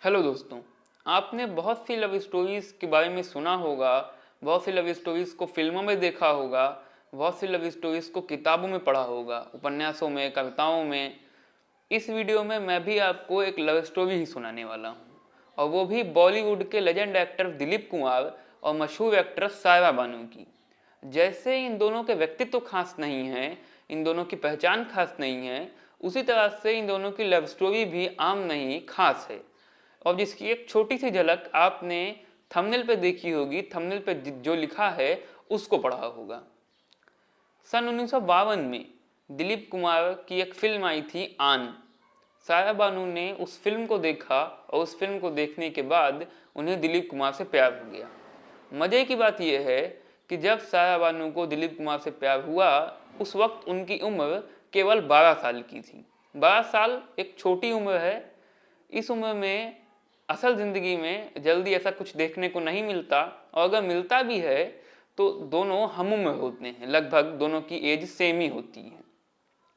Hello दोस्तों। आपने बहुत सी लव स्टोरीज़ के बारे में सुना होगा, बहुत सी लव स्टोरीज़ को फिल्मों में देखा होगा, बहुत सी लव स्टोरीज़ को किताबों में पढ़ा होगा, उपन्यासों में, कविताओं में। इस वीडियो में मैं भी आपको एक लव स्टोरी ही सुनाने वाला हूँ, और वो भी बॉलीवुड के लेजेंड एक्टर दिलीप कुमार और मशहूर एक्ट्रेस सायरा बानू की। जैसे इन दोनों के व्यक्तित्व खास नहीं हैं, इन दोनों की पहचान खास नहीं है, उसी तरह से इन दोनों की लव स्टोरी भी आम नहीं खास है, और जिसकी एक छोटी सी झलक आपने थंबनेल पे देखी होगी। थंबनेल पे जो लिखा है उसको पढ़ा होगा। सन 1952 में दिलीप कुमार की एक फिल्म आई थी आन। सायरा बानू ने उस फिल्म को देखा और उस फिल्म को देखने के बाद उन्हें दिलीप कुमार से प्यार हो गया। मज़े की बात यह है कि जब सायरा बानू को दिलीप कुमार से प्यार हुआ, उस वक्त उनकी उम्र केवल 12 साल की थी। 12 साल एक छोटी उम्र है। इस उम्र में असल ज़िंदगी में जल्दी ऐसा कुछ देखने को नहीं मिलता, और अगर मिलता भी है तो दोनों हम उम्र होते हैं, लगभग दोनों की एज सेम ही होती है।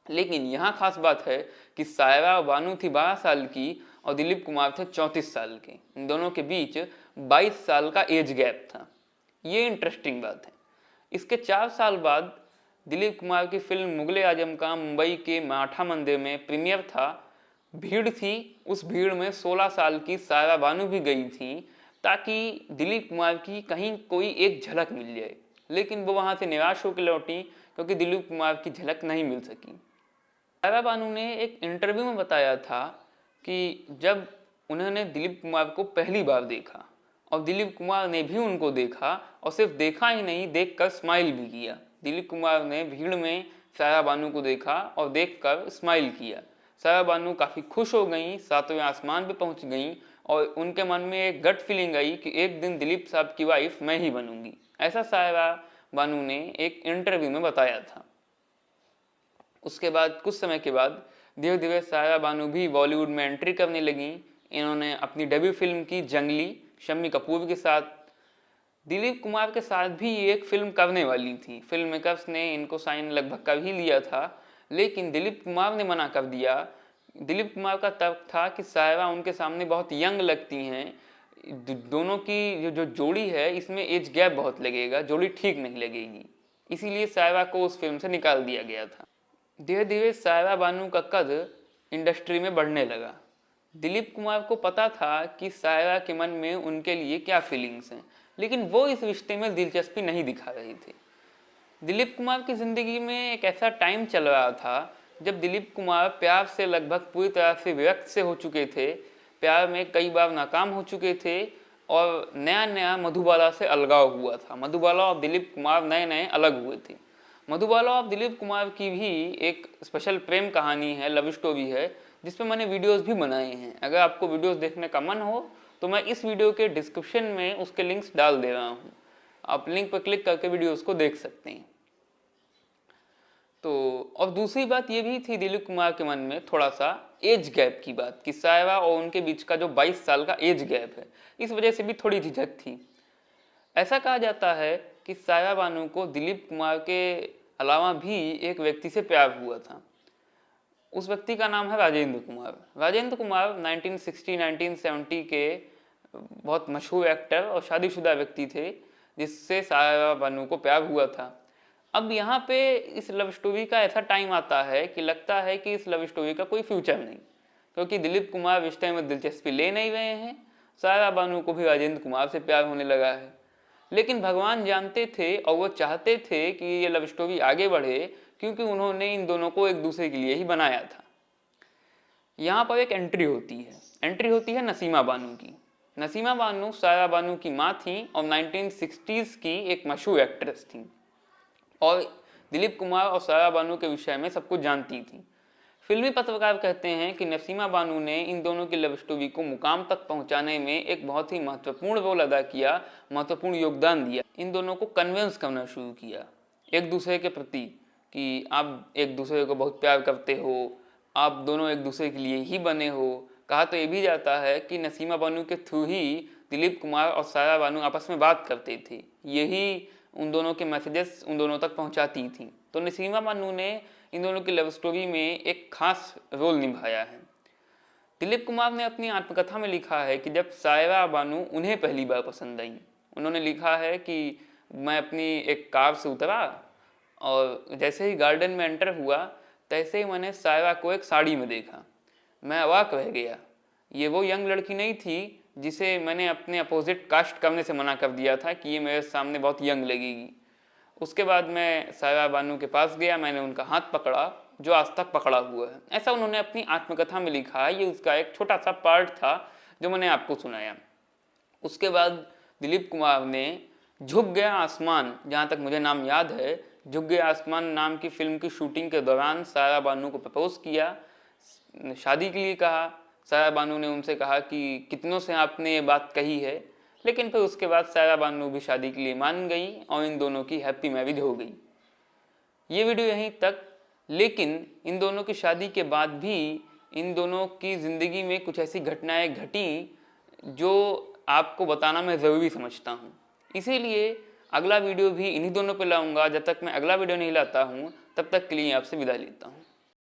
लेकिन यहाँ खास बात है कि सायरा बानू थी 12 साल की और दिलीप कुमार थे 34 साल के। इन दोनों के बीच 22 साल का एज गैप था। ये इंटरेस्टिंग बात है। इसके 4 साल बाद दिलीप कुमार की फिल्म मुगले आजम का मुंबई के मराठा मंदिर में प्रीमियर था। भीड़ थी, उस भीड़ में 16 साल की सायरा बानू भी गई थी, ताकि दिलीप कुमार की कहीं कोई एक झलक मिल जाए। लेकिन वो वहाँ से निराश होकर लौटी, क्योंकि दिलीप कुमार की झलक नहीं मिल सकी। सायरा बानू ने एक इंटरव्यू में बताया था कि जब उन्होंने दिलीप कुमार को पहली बार देखा और दिलीप कुमार ने भी उनको देखा, और सिर्फ देखा ही नहीं, देखकर स्माइल भी किया। दिलीप कुमार ने भीड़ में सायरा बानू को देखा और देखकर स्माइल किया। सायरा बानू काफ़ी खुश हो गई, सातवें आसमान पे पहुंच गई, और उनके मन में एक गट फीलिंग आई कि एक दिन दिलीप साहब की वाइफ मैं ही बनूंगी। ऐसा सायरा बानू ने एक इंटरव्यू में बताया था। उसके बाद कुछ समय के बाद धीरे धीरे सायरा बानू भी बॉलीवुड में एंट्री करने लगी। इन्होंने अपनी डेब्यू फिल्म की जंगली, शम्मी कपूर के साथ। दिलीप कुमार के साथ भी एक फिल्म करने वाली थी। फिल्म मेकर्स ने इनको साइन लगभग कर ही लिया था, लेकिन दिलीप कुमार ने मना कर दिया। दिलीप कुमार का तर्क था कि सायरा उनके सामने बहुत यंग लगती हैं, दोनों की जो जोड़ी है इसमें एज गैप बहुत लगेगा, जोड़ी ठीक नहीं लगेगी। इसीलिए सायरा को उस फिल्म से निकाल दिया गया था। धीरे धीरे सायरा बानू का कद इंडस्ट्री में बढ़ने लगा। दिलीप कुमार को पता था कि सायरा के मन में उनके लिए क्या फीलिंग्स हैं, लेकिन वो इस रिश्ते में दिलचस्पी नहीं दिखा रहे थे। दिलीप कुमार की ज़िंदगी में एक ऐसा टाइम चल रहा था जब दिलीप कुमार प्यार से लगभग पूरी तरह से विरक्त से हो चुके थे, प्यार में कई बार नाकाम हो चुके थे, और नया नया मधुबाला से अलगाव हुआ था। मधुबाला और दिलीप कुमार नए नए अलग हुए थे। मधुबाला और दिलीप कुमार की भी एक स्पेशल प्रेम कहानी है, लव स्टोरी है, जिस पे मैंने वीडियोस भी बनाए हैं। अगर आपको वीडियोस देखने का मन हो तो मैं इस वीडियो के डिस्क्रिप्शन में उसके लिंक्स डाल दे रहा हूँ, आप लिंक पर क्लिक करके वीडियोस को देख सकते हैं। तो और दूसरी बात ये भी थी दिलीप कुमार के मन में थोड़ा सा एज गैप की बात, कि सायरा और उनके बीच का जो 22 साल का एज गैप है, इस वजह से भी थोड़ी झिझक थी। ऐसा कहा जाता है कि सायरा बानू को दिलीप कुमार के अलावा भी एक व्यक्ति से प्यार हुआ था। उस व्यक्ति का नाम है राजेंद्र कुमार। राजेंद्र कुमार 1960-1970 के बहुत मशहूर एक्टर और शादीशुदा व्यक्ति थे, जिससे सायरा बानू को प्यार हुआ था। अब यहाँ पे इस लव स्टोरी का ऐसा टाइम आता है कि लगता है कि इस लव स्टोरी का कोई फ्यूचर नहीं, क्योंकि दिलीप कुमार रिश्ते में दिलचस्पी ले नहीं रहे हैं। सायरा बानू को भी राजेंद्र कुमार से प्यार होने लगा है। लेकिन भगवान जानते थे और वो चाहते थे कि ये लव स्टोरी आगे बढ़े, क्योंकि उन्होंने इन दोनों को एक दूसरे के लिए ही बनाया था। यहाँ पर एक एंट्री होती है नसीमा बानू की। नसीमा बानू सायरा बानू की माँ थी और 1960s की एक मशहूर एक्ट्रेस थी, और दिलीप कुमार और सायरा बानू के विषय में सब कुछ जानती थी। फिल्मी पत्रकार कहते हैं कि नसीमा बानू ने इन दोनों की लव स्टोरी को मुकाम तक पहुंचाने में एक बहुत ही महत्वपूर्ण रोल अदा किया, महत्वपूर्ण योगदान दिया। इन दोनों को कन्विंस करना शुरू किया एक दूसरे के प्रति कि आप एक दूसरे को बहुत प्यार करते हो, आप दोनों एक दूसरे के लिए ही बने हो। कहा तो ये भी जाता है कि नसीमा बानू के थ्रू ही दिलीप कुमार और सायरा बानू आपस में बात करते थे, यही उन दोनों के मैसेजेस उन दोनों तक पहुंचाती थी। तो नसीमा बानू ने इन दोनों की लव स्टोरी में एक खास रोल निभाया है। दिलीप कुमार ने अपनी आत्मकथा में लिखा है कि जब सायरा बानू उन्हें पहली बार पसंद आई, उन्होंने लिखा है कि मैं अपनी एक कार से उतरा और जैसे ही गार्डन में एंटर हुआ तैसे ही मैंने सायरा को एक साड़ी में देखा। मैं अवाक रह गया। ये वो यंग लड़की नहीं थी जिसे मैंने अपने अपोजिट कास्ट करने से मना कर दिया था कि ये मेरे सामने बहुत यंग लगेगी। उसके बाद मैं सायरा बानू के पास गया, मैंने उनका हाथ पकड़ा जो आज तक पकड़ा हुआ है। ऐसा उन्होंने अपनी आत्मकथा में लिखा है। ये उसका एक छोटा सा पार्ट था जो मैंने आपको सुनाया। उसके बाद दिलीप कुमार ने झुक गया आसमान, जहाँ तक मुझे नाम याद है, झुक गया आसमान नाम की फिल्म की शूटिंग के दौरान सायरा बानू को प्रपोज किया, शादी के लिए कहा। सायरा बानू ने उनसे कहा कि कितनों से आपने ये बात कही है, लेकिन फिर उसके बाद सायरा बानू भी शादी के लिए मान गई और इन दोनों की हैप्पी मैरिज हो गई। ये वीडियो यहीं तक। लेकिन इन दोनों की शादी के बाद भी इन दोनों की ज़िंदगी में कुछ ऐसी घटनाएं घटी जो आपको बताना मैं ज़रूरी समझता हूँ। इसीलिए अगला वीडियो भी इन्हीं दोनों पे लाऊंगा। जब तक मैं अगला वीडियो नहीं लाता हूँ तब तक के लिए आपसे विदा लेता हूँ।